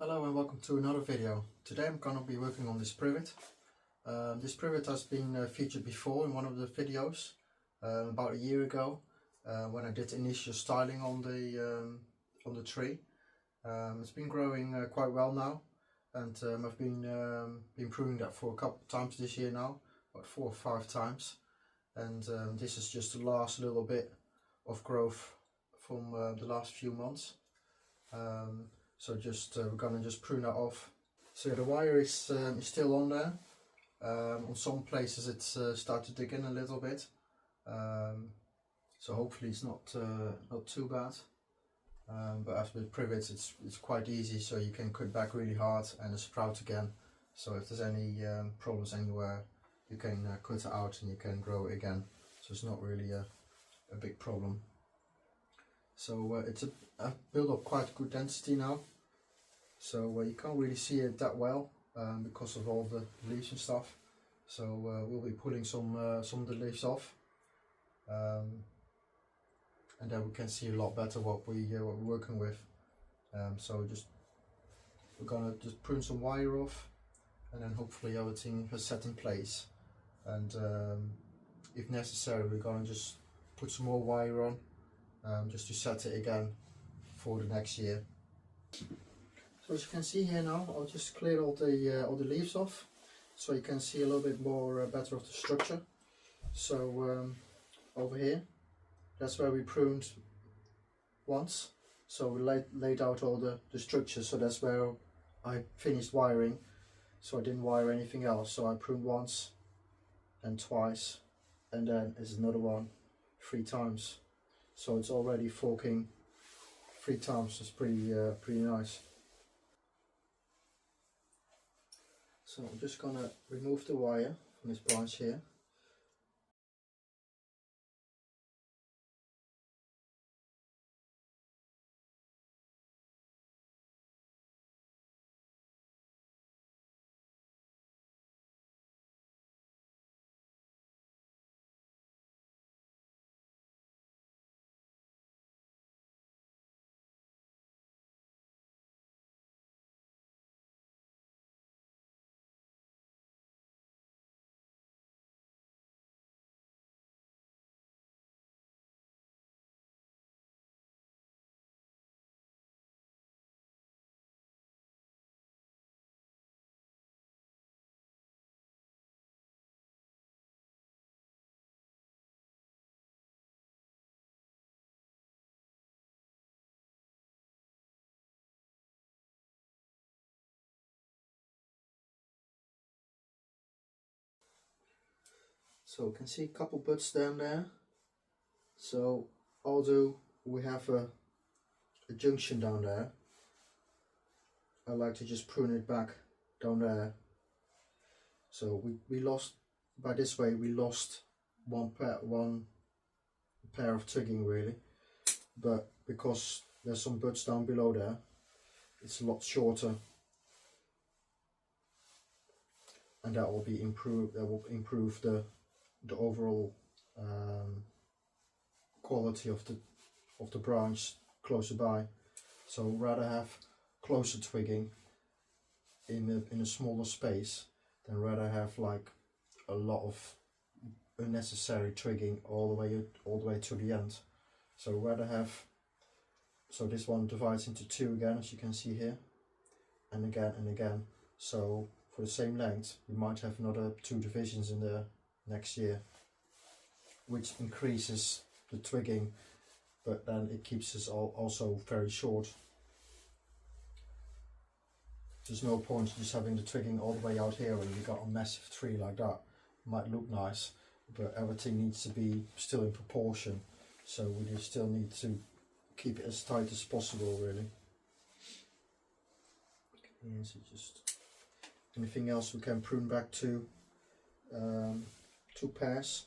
Hello and welcome to another video. Today I'm going to be working on this privet. This privet has been featured before in one of the videos about a year ago when I did initial styling on the tree. It's been growing quite well now, and I've been pruning that for a couple of times this year now, about 4 or 5 times, and this is just the last little bit of growth from the last few months. So we're gonna just prune that off. So yeah, the wire is still on there. On some places it's started to dig in a little bit. So hopefully it's not too bad. But as with privets, it's quite easy. So you can cut back really hard and it sprouts again. So if there's any problems anywhere, you can cut it out and you can grow it again. So it's not really a big problem. So I've built up quite good density now. So you can't really see it that well because of all the leaves and stuff. So we'll be pulling some of the leaves off, and then we can see a lot better what we're working with. So we're gonna just prune some wire off, and then hopefully everything has set in place. And if necessary, we're gonna just put some more wire on, just to set it again for the next year. So as you can see here now, I'll just clear all the leaves off, so you can see a little bit more better of the structure. So over here, that's where we pruned once. So we laid out all the structure. So that's where I finished wiring. So I didn't wire anything else. So I pruned once, and twice, and then there's another one 3 times. So it's already forking 3 times. It's pretty nice. So I'm just gonna remove the wire from this branch here. So you can see a couple buds down there. So although we have a junction down there, I like to just prune it back down there. So we lost, by this way we lost one pair of twigging really, but because there's some buds down below there, it's a lot shorter, and that will improve the overall quality of the branch closer by. So rather have closer twigging in a smaller space than rather have like a lot of unnecessary twigging all the way to the end. So rather have, so this one divides into 2 again, as you can see here, and again and again. So for the same length we might have another 2 divisions in the next year, which increases the twigging, but then it keeps us also very short. There's no point just having the twigging all the way out here when you've got a massive tree like that. It might look nice, but everything needs to be still in proportion. So we just still need to keep it as tight as possible really. Okay, so just anything else we can prune back to 2 pairs.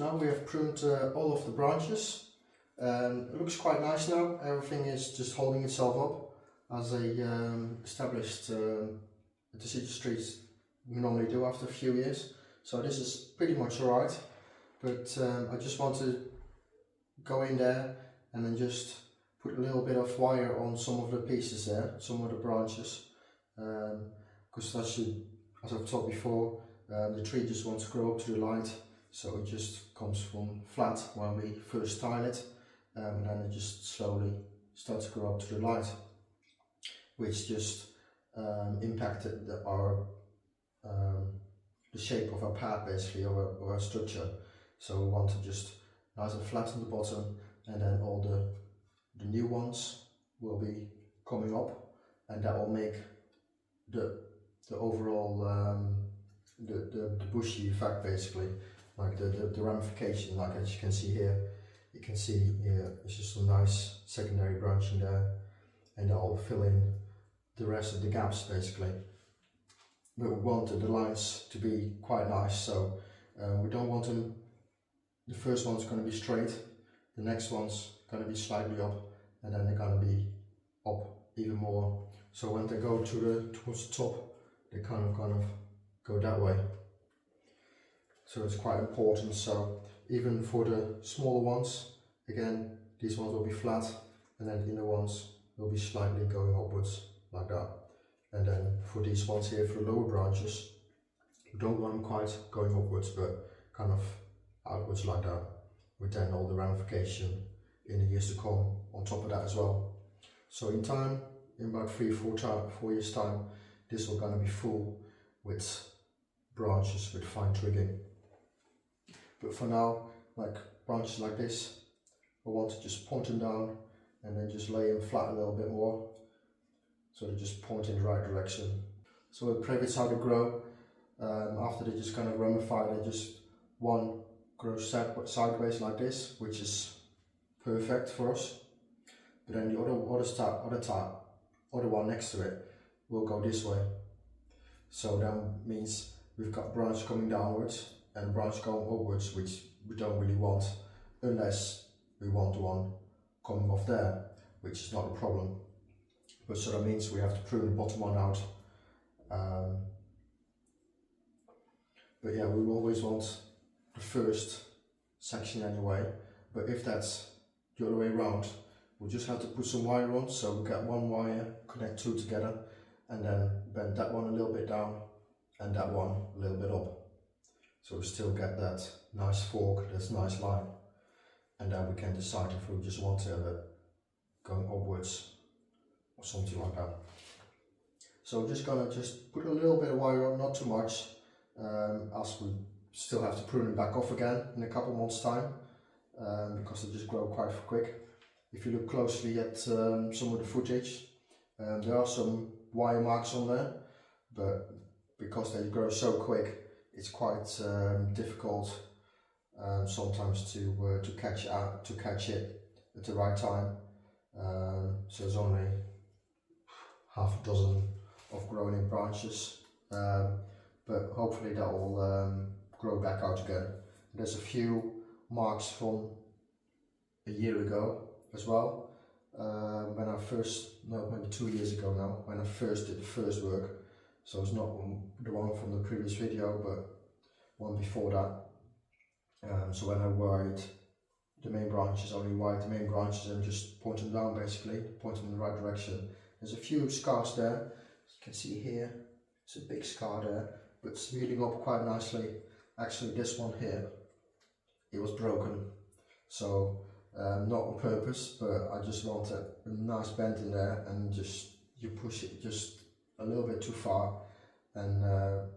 now we have pruned all of the branches. It looks quite nice now. Everything is just holding itself up as a established deciduous trees we normally do after a few years. So this is pretty much alright, but I just want to go in there and then just put a little bit of wire on some of the pieces there, some of the branches, because that should, as I've told before, the tree just wants to grow up to the light, so it just comes from flat when we first tile it, and then it just slowly starts to grow up to the light, which just impacted the shape of our pad, basically, of our structure. So we want to just nice and flat on the bottom, and then all the new ones will be coming up, and that will make the overall the bushy effect, basically, like the ramification, like as you can see here. You can see here it's just some nice secondary branching there, and that will fill in the rest of the gaps, basically. But we wanted the lines to be quite nice, so we don't want them. The first one's going to be straight, the next one's going to be slightly up, and then they're going to be up even more. So when they go towards the top, they kind of go that way. So it's quite important. So even for the smaller ones, again, these ones will be flat, and then the inner ones will be slightly going upwards like that. And then for these ones here, for the lower branches, we don't want them quite going upwards, but kind of outwards like that, with then all the ramification in the years to come on top of that as well. So in time, in about 4 years time, this will gonna be full with branches with fine twigging. But for now, like branches like this, I want to just point them down and then just lay them flat a little bit more, so they just point in the right direction. So with privets, how they grow, after they just kind of ramify, they just one grows sideways like this, which is perfect for us. But then the other one next to it will go this way. So that means we've got branch coming downwards and branch going upwards, which we don't really want, unless we want one coming off there, which is not a problem. But so that means we have to prune the bottom one out. But yeah, we always want the first section anyway. But if that's the other way around, we'll just have to put some wire on. So we get one wire, connect two together, and then bend that one a little bit down and that one a little bit up. So we still get that nice fork, this nice line. And then we can decide if we just want to have it going upwards or something like that. So we're just gonna put a little bit of wire on, not too much, as we still have to prune it back off again in a couple months time, because they just grow quite quick. If you look closely at some of the footage, there are some wire marks on there, but because they grow so quick, it's quite difficult sometimes to catch it at the right time. So there's only half a dozen of growing branches, but hopefully that will grow back out again. There's a few marks from a year ago as well, when I first, no, maybe 2 years ago now, when I first did the first work. So it's not the one from the previous video, but one before that. So when I wired the main branches, I only wired the main branches and just point them down, basically, point them in the right direction. There's a few scars there, as you can see here. It's a big scar there, but it's healing up quite nicely. Actually, this one here, it was broken, so not on purpose, but I just wanted a nice bend in there, and just you push it just a little bit too far, and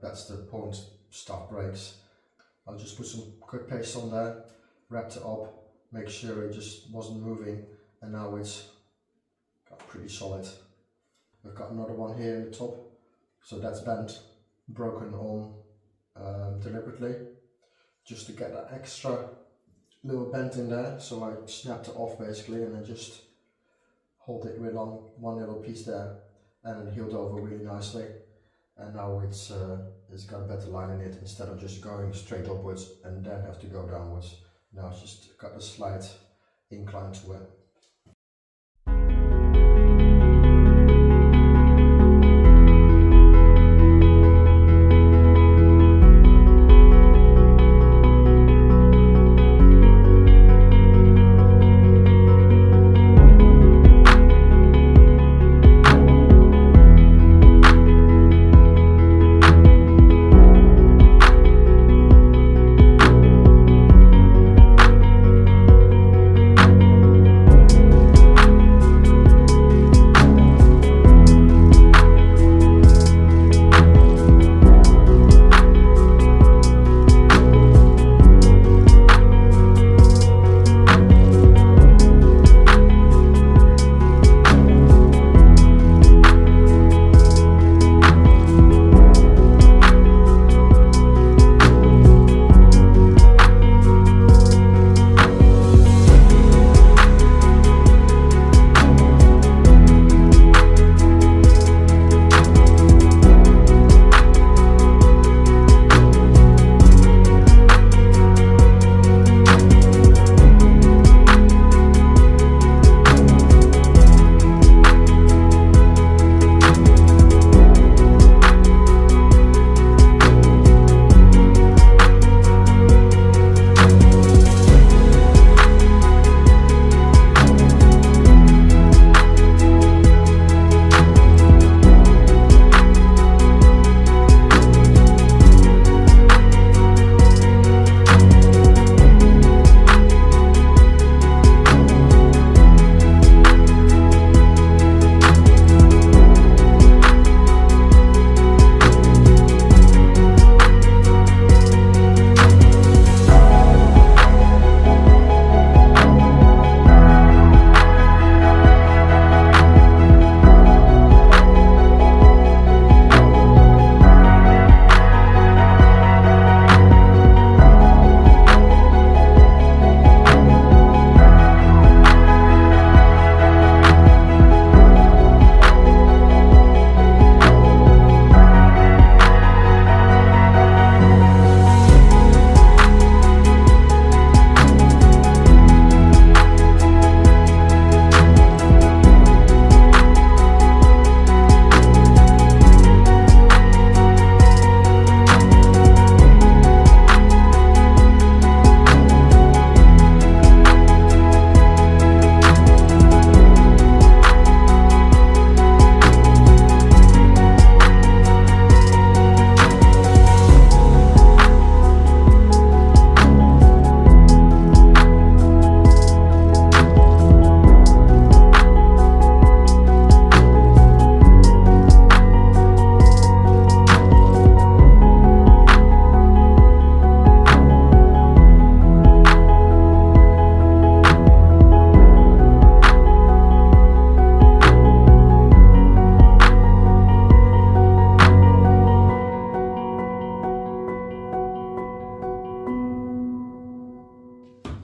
that's the point, stuff breaks. I'll just put some cut paste on there, wrapped it up, make sure it just wasn't moving, and now it's got pretty solid. We've got another one here in the top, so that's bent, broken on deliberately, just to get that extra little bend in there. So I snapped it off basically, and then just hold it with on one little piece there, and it healed over really nicely. and now it's got a better line in it, instead of just going straight upwards and then have to go downwards. Now it's just got a slight incline to it.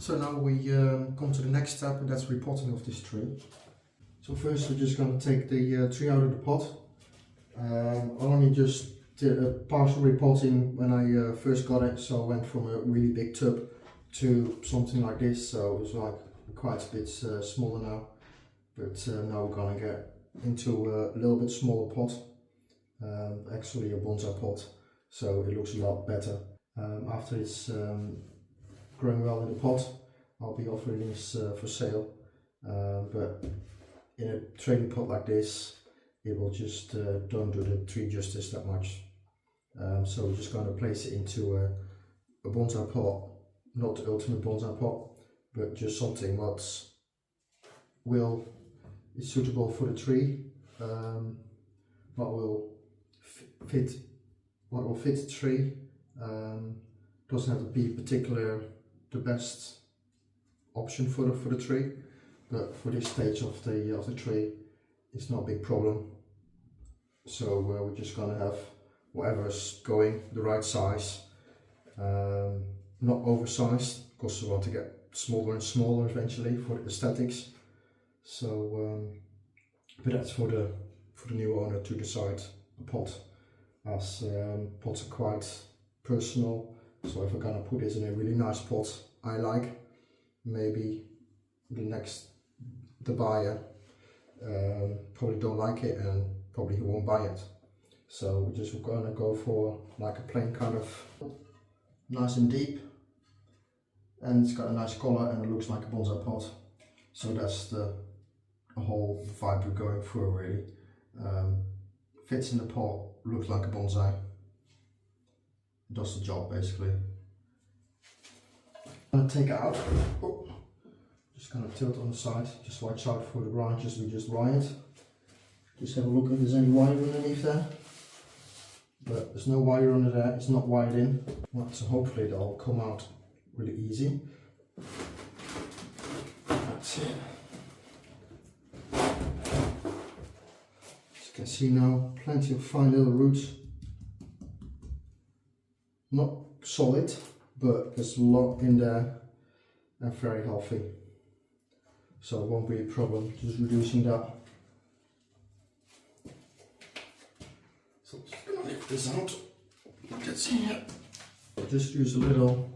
So now we come to the next step, and that's repotting of this tree. So first we're just going to take the tree out of the pot. I only just did a partial repotting when I first got it, so I went from a really big tub to something like this, so it was like quite a bit smaller now. But now we're going to get into a little bit smaller pot, actually a bonsai pot, so it looks a lot better. After it's growing well in the pot, I'll be offering this for sale, but in a trading pot like this, it will just don't do the tree justice that much. So we're just going to place it into a bonsai pot, not the ultimate bonsai pot, but just something that's is suitable for the tree, what will fit the tree. Doesn't have to be the best option for the tree, but for this stage of the tree, it's not a big problem. So we're just gonna have whatever's going, the right size, not oversized, because we want to get smaller and smaller eventually for the aesthetics. So, but that's for the new owner to decide the pot. as pots are quite personal. So if I'm gonna put this in a really nice pot I like, maybe the buyer probably don't like it and probably he won't buy it. So we're just gonna go for like a plain kind of nice and deep, and it's got a nice color and it looks like a bonsai pot. So that's the whole vibe we're going for really. Fits in the pot, looks like a bonsai, does the job basically. I'm gonna take it out. Oh. Just kind of tilt on the side, just watch out for the branches we just wired. Just have a look if there's any wire underneath there. But there's no wire under there, it's not wired in. Well, so hopefully they'll come out really easy. That's it. As you can see now, plenty of fine little roots. Not solid, but there's a lot in there and very healthy. So it won't be a problem, just reducing that. So I'm just gonna lift this out. That's here. I'll just use a little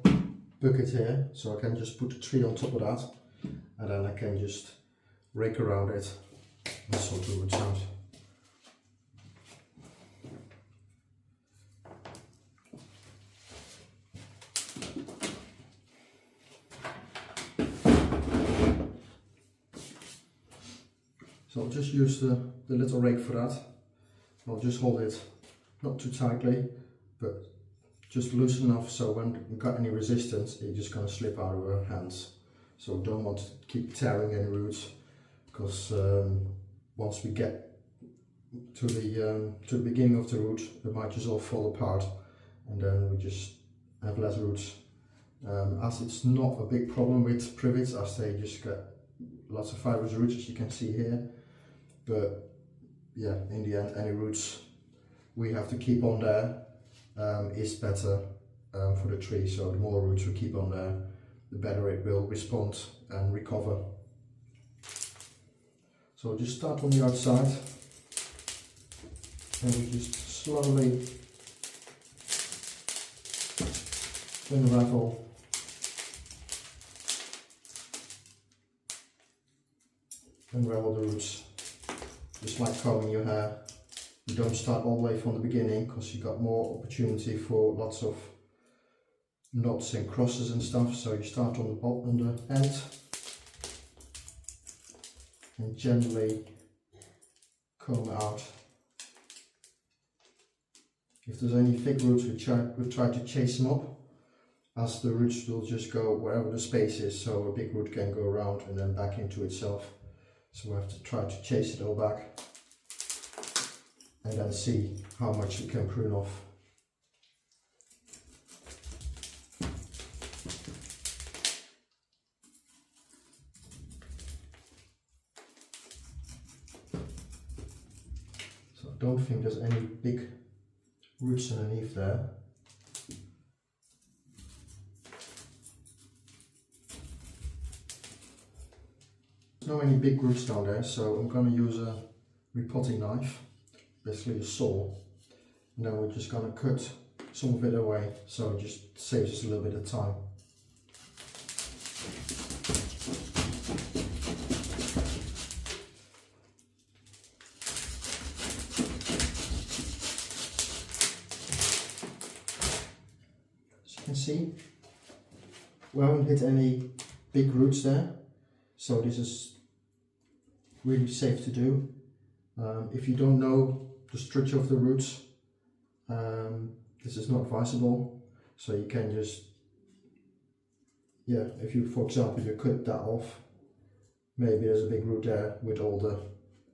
bucket here, so I can just put the tree on top of that, and then I can just rake around it and sort the roots out. So I'll just use the little rake for that. I'll just hold it not too tightly, but just loose enough so when we've got any resistance, it's just going to slip out of our hands. So don't want to keep tearing any roots, because once we get to the beginning of the root, they might just all fall apart, and then we just have less roots. As it's not a big problem with privets, as they just get lots of fibrous roots, as you can see here. But yeah, in the end, any roots we have to keep on there is better for the tree. So the more roots we keep on there, the better it will respond and recover. So we'll just start on the outside, and we just slowly unravel the roots. Just like combing your hair, you don't start all the way from the beginning, because you've got more opportunity for lots of knots and crosses and stuff. So you start on the end and gently comb out. If there's any thick roots, we try to chase them up, as the roots will just go wherever the space is, so a big root can go around and then back into itself. So we have to try to chase it all back and then see how much we can prune off. So I don't think there's any big roots underneath there. There's not any big roots down there, so I'm going to use a repotting knife, basically a saw, and then we're just going to cut some of it away, so it just saves us a little bit of time. As you can see, we haven't hit any big roots there, so this is really safe to do. If you don't know the structure of the roots, this is not advisable. So you can just, if you, for example, you cut that off, maybe there's a big root there with all the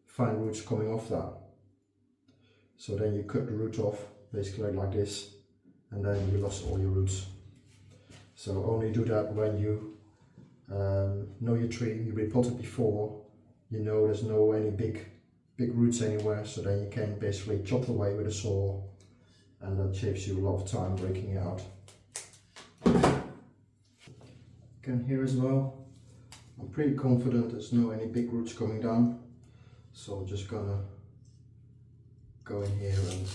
fine roots coming off that. So then you cut the root off, basically like this, and then you lost all your roots. So only do that when you know your tree, you repotted before, you know there's any big roots anywhere, so then you can basically chop away with a saw, and that saves you a lot of time breaking it out. Again, here as well, I'm pretty confident there's any big roots coming down, so I'm just gonna go in here and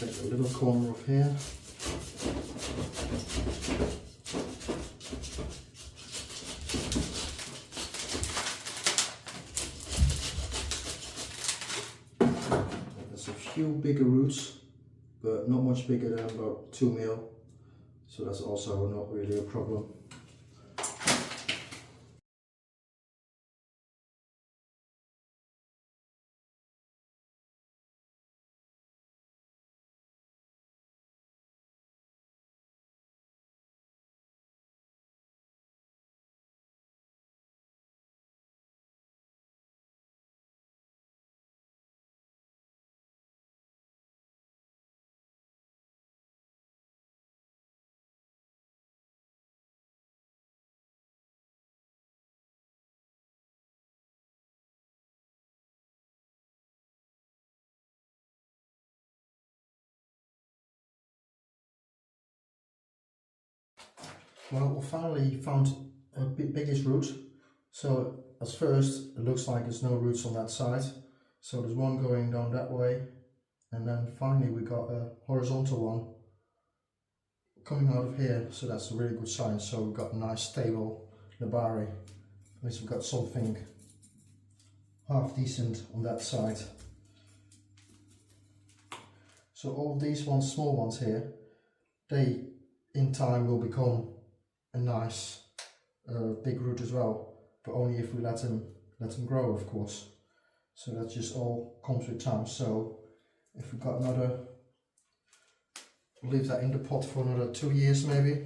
take a little corner of here. There's a few bigger roots, but not much bigger than about 2 mil, so that's also not really a problem. Well, we finally found a biggest root. So at first it looks like there's no roots on that side. So there's one going down that way, and then finally we got a horizontal one coming out of here. So that's a really good sign. So we've got a nice stable nebari. At least we've got something half decent on that side. So all of these ones, small ones here, they in time will become a nice big root as well, but only if we let them grow, of course. So that just all comes with time. So if we've got another, we'll leave that in the pot for another 2 years maybe,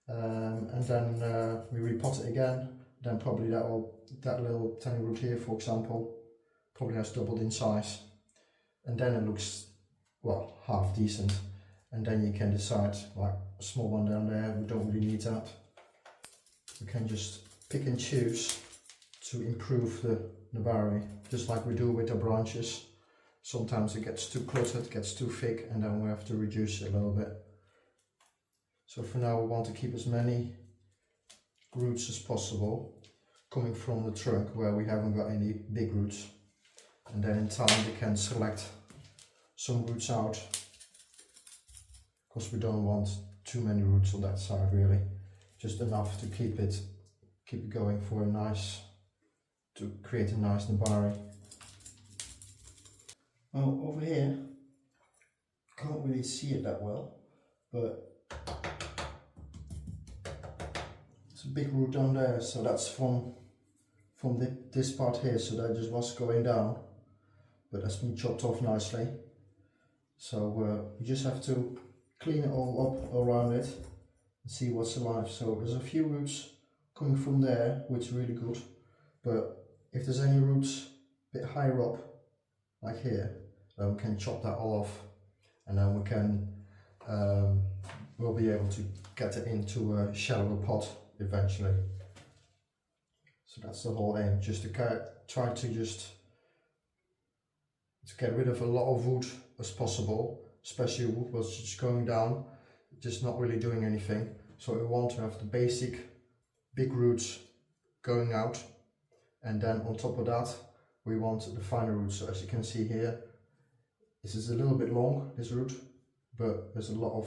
and then we repot it again. Then probably that little tiny root here, for example, probably has doubled in size, and then it looks, well, half decent. And then you can decide, like a small one down there, we don't really need that. We can just pick and choose to improve the nebari, just like we do with the branches. Sometimes it gets too cluttered, gets too thick, and then we have to reduce it a little bit. So for now we want to keep as many roots as possible coming from the trunk where we haven't got any big roots. And then in time we can select some roots out, because we don't want too many roots on that side really, just enough to keep it going for a nice, to create a nice nebari. Well, over here, can't really see it that well, but it's a big root down there, so that's from this part here, so that just was going down, but that's been chopped off nicely. So you just have to clean it all up around it and see what's alive. So there's a few roots coming from there, which is really good, but if there's any roots a bit higher up, like here, then we can chop that all off, and then we can we'll be able to get it into a shallower pot eventually. So that's the whole aim, just to try to get rid of a lot of wood as possible, especially wood was just going down, just not really doing anything. So we want to have the basic big roots going out, and then on top of that we want the finer roots. So as you can see here, this is a little bit long, this root, but there's a lot of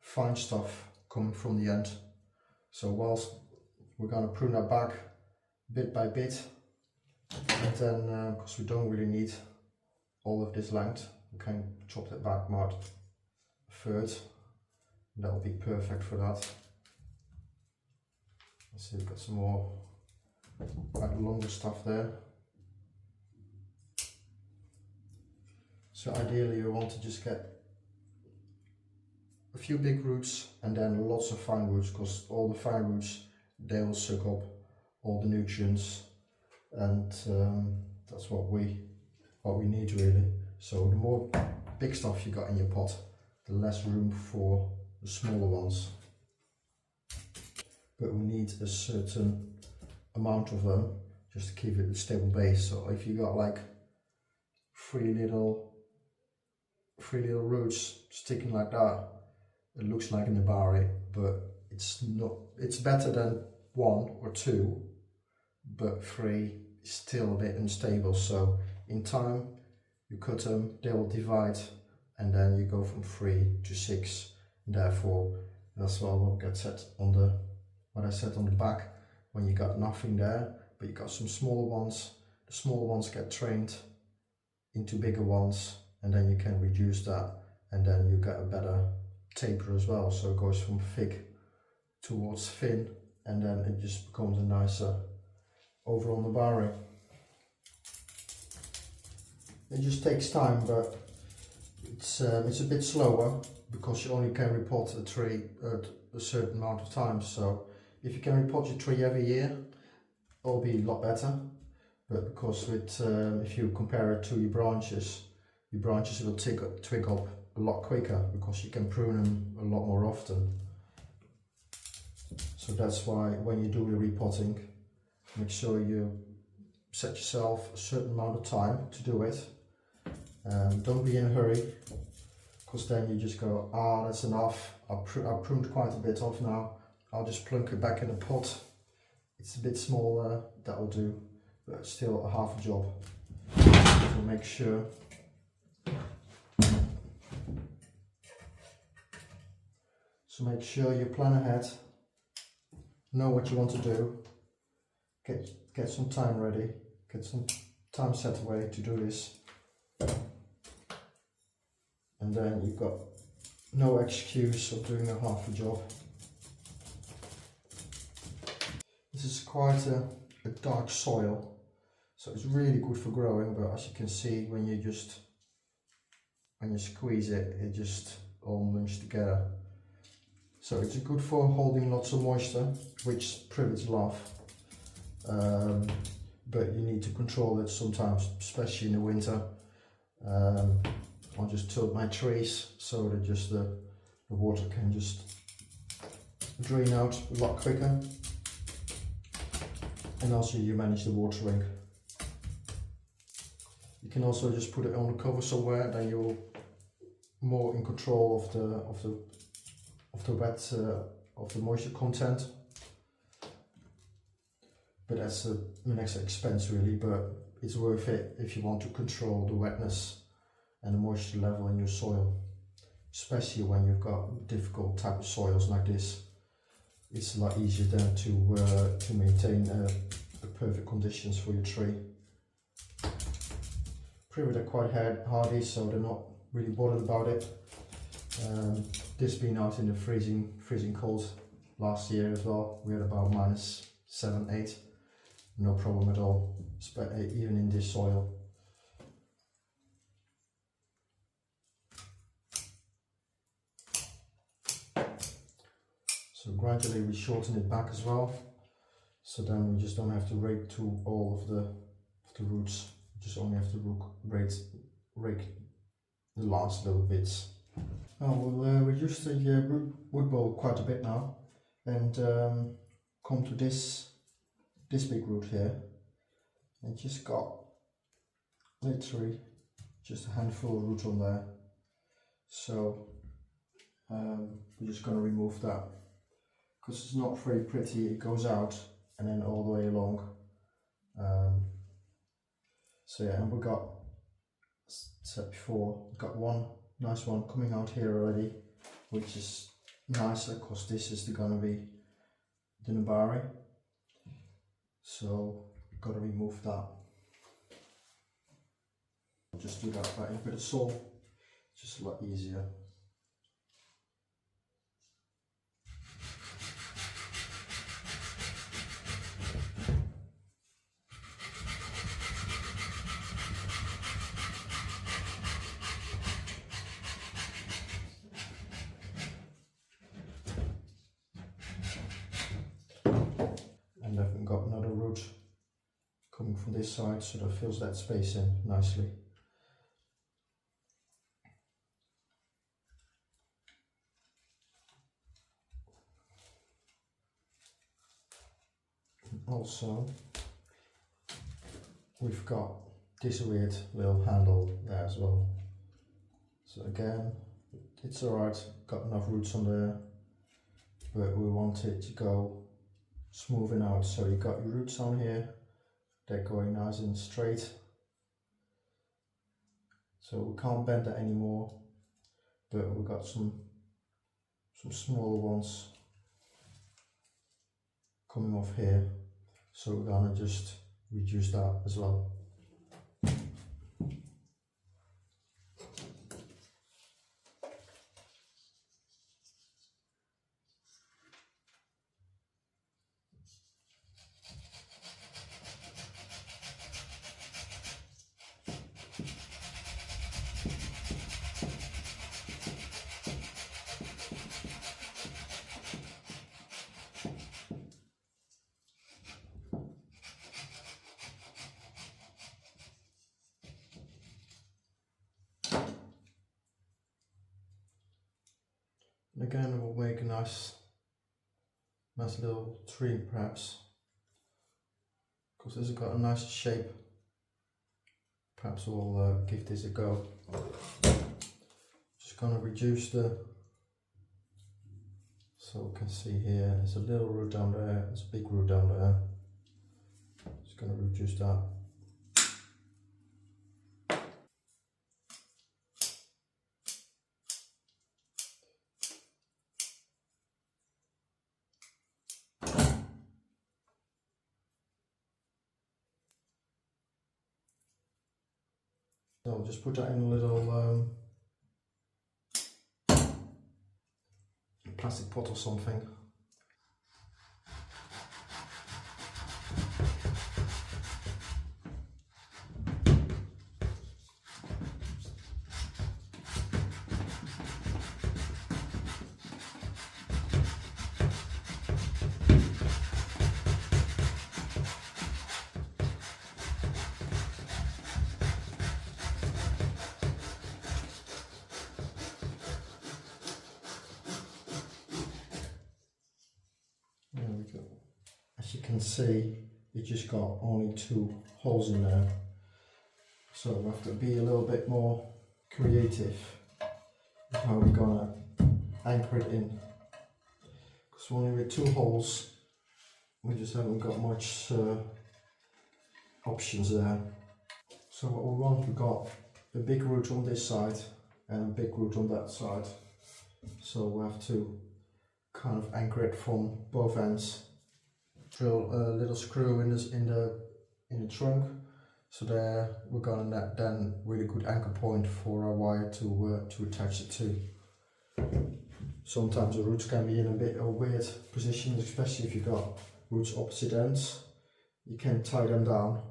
fine stuff coming from the end. So whilst we're going to prune that back bit by bit, and then because we don't really need all of this length, we can chop it back about a third. That will be perfect for that. Let's see, we've got some more quite longer stuff there. So ideally you want to just get a few big roots and then lots of fine roots, because all the fine roots, they will suck up all the nutrients, and that's what we need really. So the more big stuff you got in your pot, the less room for the smaller ones. But we need a certain amount of them just to keep it a stable base. So if you got like three little roots sticking like that, it looks like a nebari, but it's not. It's better than 1 or 2, but 3 is still a bit unstable. So in time you cut them, they will divide, and then you go from 3 to 6, and therefore that's what gets set on the, what I said on the back, when you got nothing there, but you got some smaller ones. The smaller ones get trained into bigger ones, and then you can reduce that, and then you get a better taper as well, so it goes from thick towards thin, and then it just becomes a nicer overall nebari. It just takes time, but it's a bit slower because you only can repot a tree at a certain amount of time. So if you can repot your tree every year, it'll be a lot better. But because with if you compare it to your branches will twig up a lot quicker because you can prune them a lot more often. So that's why when you do the repotting, make sure you set yourself a certain amount of time to do it. Don't be in a hurry, because then you just go, ah, that's enough, I've pruned quite a bit off now, I'll just plunk it back in the pot. It's a bit smaller, that'll do, but still a half a job. So make sure you plan ahead, know what you want to do, get some time ready, get some time set away to do this, and then you've got no excuse of doing a half a job. This is quite a dark soil, so it's really good for growing, but as you can see, when you squeeze it, it just all munches together. So it's good for holding lots of moisture, which privets love, but you need to control it sometimes, especially in the winter. I'll just tilt my trees so that just the water can just drain out a lot quicker, and also you manage the watering. You can also just put it on the cover somewhere, then you're more in control of the moisture content. But that's an extra expense really, but it's worth it if you want to control the wetness and the moisture level in your soil, especially when you've got difficult type of soils like this. It's a lot easier then to maintain the perfect conditions for your tree. Privet are quite hardy, so they're not really bothered about it. This being out in the freezing cold last year as well, we had about -7, -8, no problem at all, even in this soil. So gradually we shorten it back as well, so then we just don't have to rake through all of the roots, we just only have to rake the last little bits. Now we'll reduce the wood bowl quite a bit now, and come to this big root here, and just got literally just a handful of root on there. So we're just going to remove that, because it's not very pretty. It goes out and then all the way along. So yeah, and we got, said before, got one nice one coming out here already, which is nicer because this is going to be the nebari. So got to remove that. Just do that by a bit of salt, just a lot easier. And I've got another root coming from this side, so that fills that space in nicely. Also, we've got this weird little handle there as well. So again, it's alright, got enough roots on there, but we want it to go smoothing out. So you got your roots on here, they're going nice and straight. So we can't bend that anymore. but we've got some smaller ones coming off here, so we're gonna just reduce that as well. And again, it will make a nice little tree perhaps, because this has got a nice shape. Perhaps we'll give this a go. Just gonna reduce the, so we can see here, there's a little root down there, there's a big root down there. Just gonna reduce that. So I'll just put that in a little plastic pot or something. There we go. As you can see, it just got only 2 holes in there. So we have to be a little bit more creative with how we're gonna anchor it in. Because only with 2 holes, we just haven't got much options there. So what we want, we've got a big root on this side and a big root on that side. So we have to kind of anchor it from both ends. Drill a little screw in the trunk, so there we're gonna then really good anchor point for our wire to attach it to. Sometimes the roots can be in a bit of a weird position, especially if you've got roots opposite ends. You can tie them down,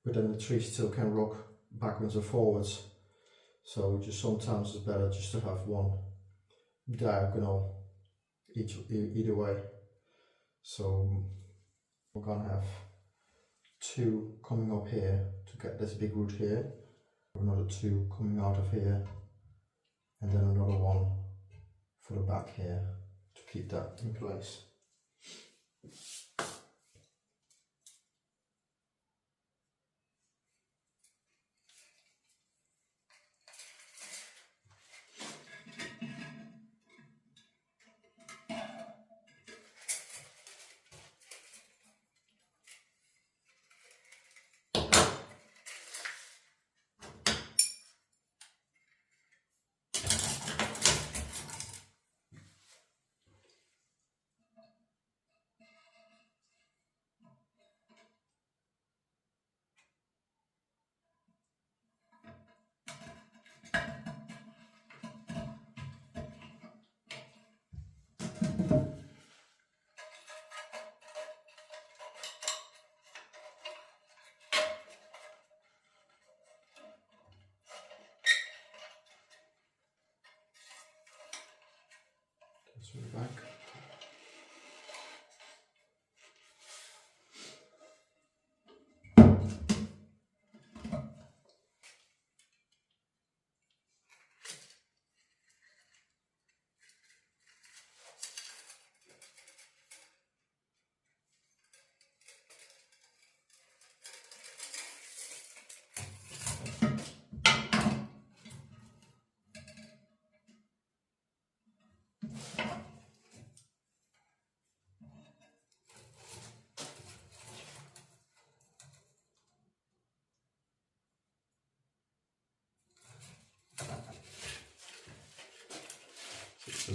but then the tree still can rock backwards and forwards. So just sometimes it's better just to have one diagonal either way. So we're gonna have 2 coming up here to get this big root here, another 2 coming out of here, and then another one for the back here to keep that in place.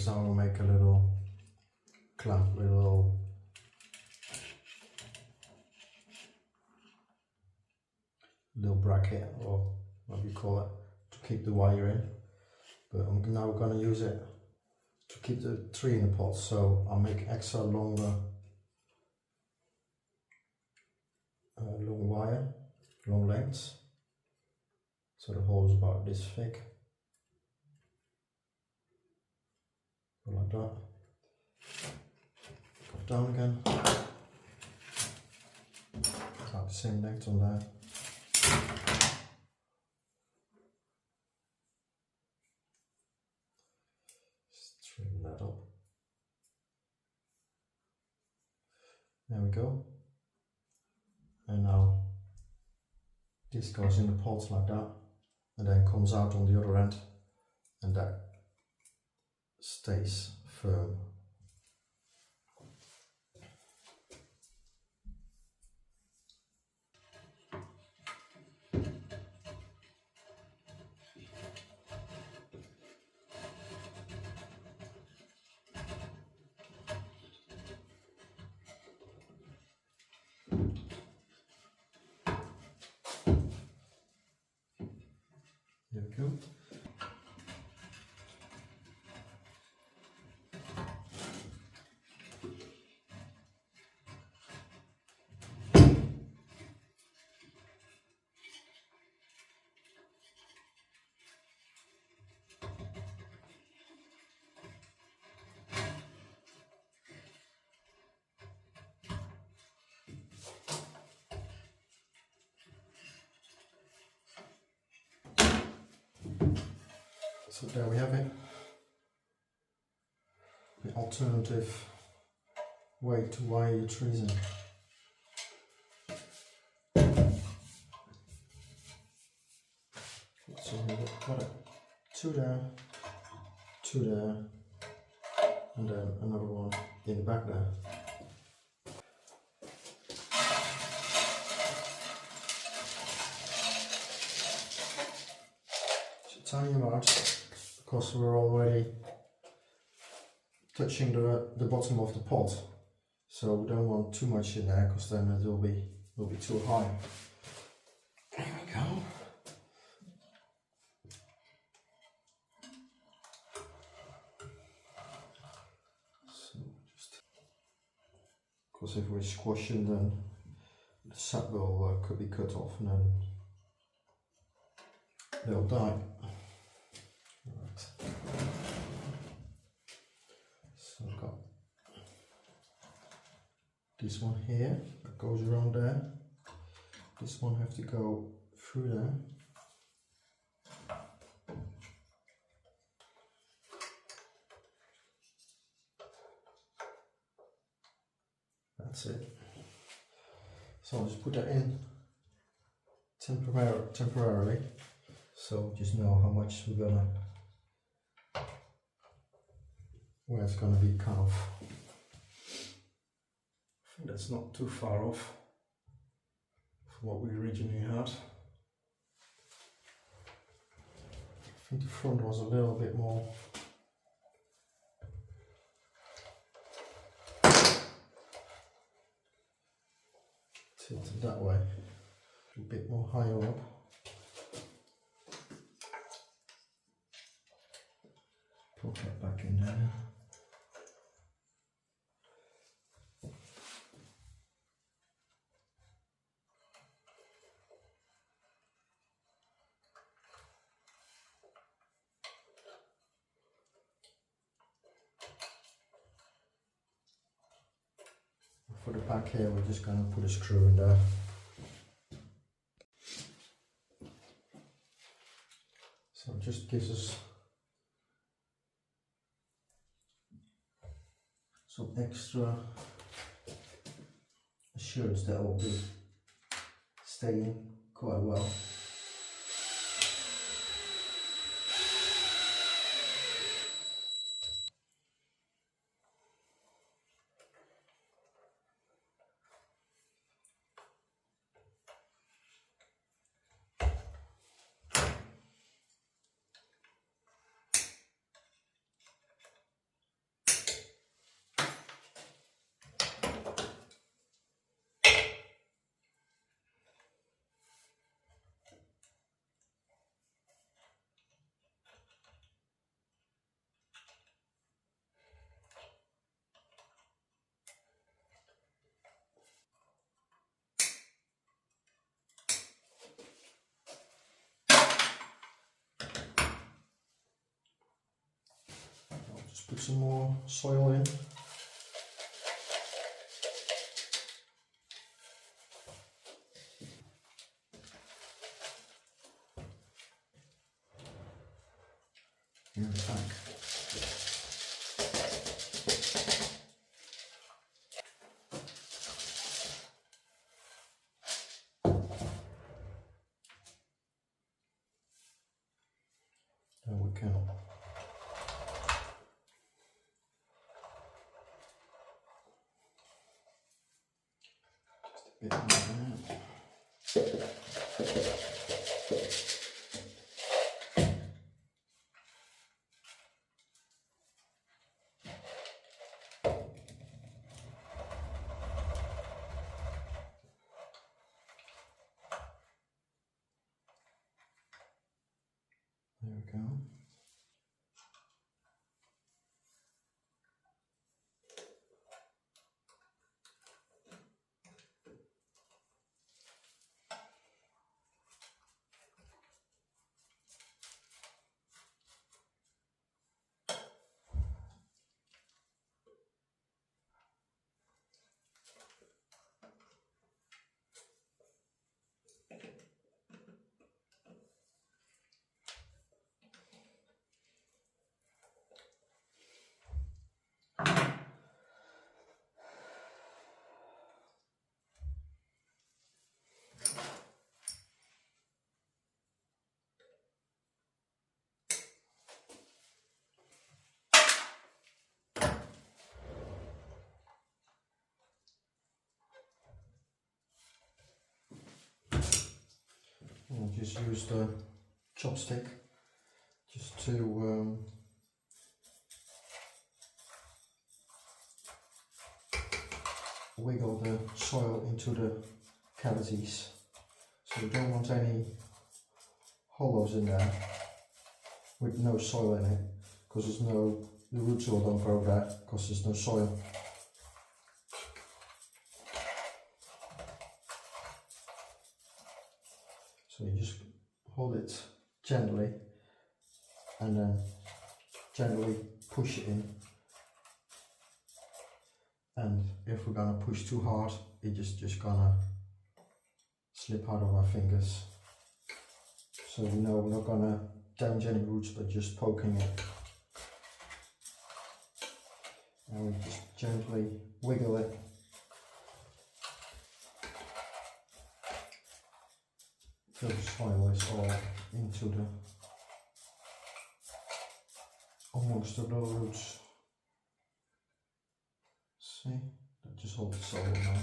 because now I'll make a little clamp, little bracket, or what you call it, to keep the wire in. But I'm now going to use it to keep the tree in the pot, so I'll make extra longer long wire, long lengths, so the hole is about this thick, go like that, go down again, about the same length on there. Trim that up. There we go. And now this goes in the pot like that, and then comes out on the other end, and that stays firm. There we go. So there we have it, the alternative way to wire your trees in. So we've got it, two there, and then another one in the back there. So tiny amount, because we're already touching the bottom of the pot, so we don't want too much in there, because then it will be too high. There we go. So just, because if we squash them, then the sap will could be cut off, and then they'll die. So I've got this one here that goes around there. This one have to go through there. That's it. So I'll just put that in temporarily. So just know how much we're gonna, where it's gonna be cut off. I think that's not too far off from what we originally had. I think the front was a little bit more tilted that way, a bit more higher up. Put that back in there. For the back here, we're just going to put a screw in there. So it just gives us some extra assurance that it will be staying quite well. put some more soil in. In the back. There we go. Just a bit more there. There we go. I'll just use the chopstick just to wiggle the soil into the cavities. So you don't want any hollows in there with no soil in it, because the roots will don't grow there because there's no soil. So you just hold it gently and then gently push it in. And if we're gonna push too hard, it's just gonna slip out of our fingers. So we know we're not gonna damage any roots, but just poking it. And we just gently wiggle it. Till the soil is all into the amongst the low roots. See, that just holds the soil now.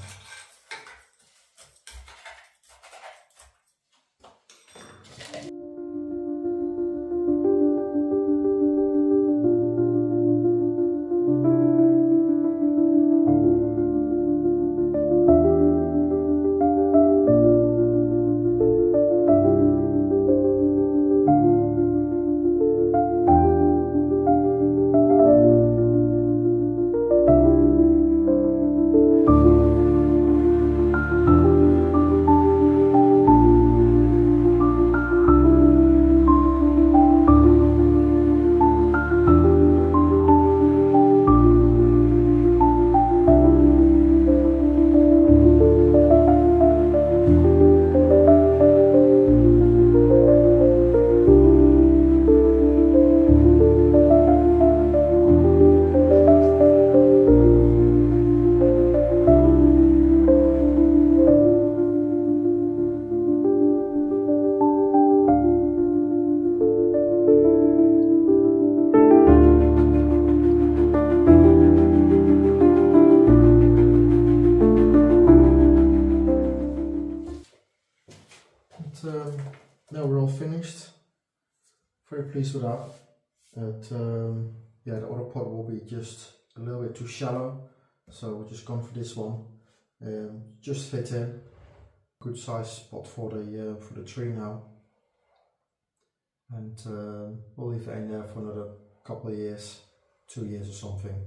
Now we're all finished. Very pleased with that. Yeah, the other pot will be just a little bit too shallow, so we're just gone for this one. Just fit in. Good size pot for the tree now, and we'll leave it in there for another couple of years, 2 years or something.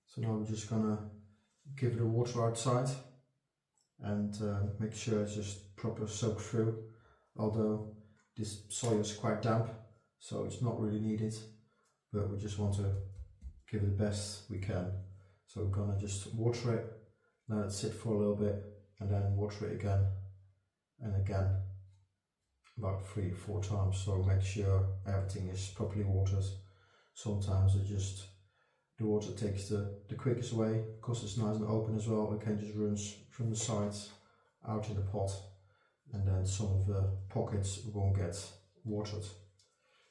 So now we're just gonna give it a water outside and make sure it's just proper soaked through, although this soil is quite damp, so it's not really needed, but we just want to give it the best we can. So we're gonna just water it, let it sit for a little bit, and then water it again and again, about 3 or 4 times. So make sure everything is properly watered. Sometimes the water takes the quickest way, because it's nice and open as well. It can just run from the sides out in the pot, and then some of the pockets won't get watered.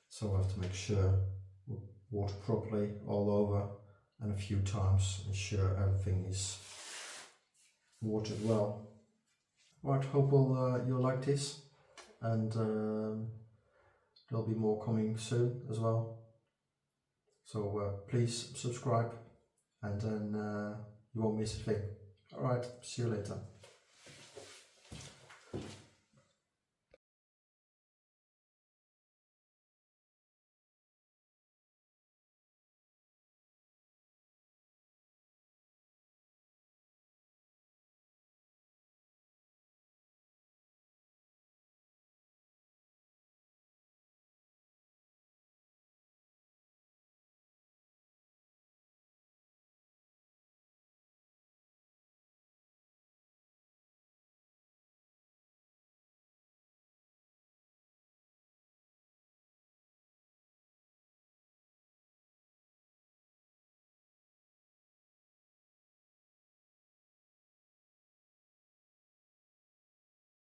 So we have to make sure we water properly all over and a few times, ensure everything is watered well. Right, hope you'll like this, and there'll be more coming soon as well. So please subscribe, and then you won't miss a thing. Alright, see you later.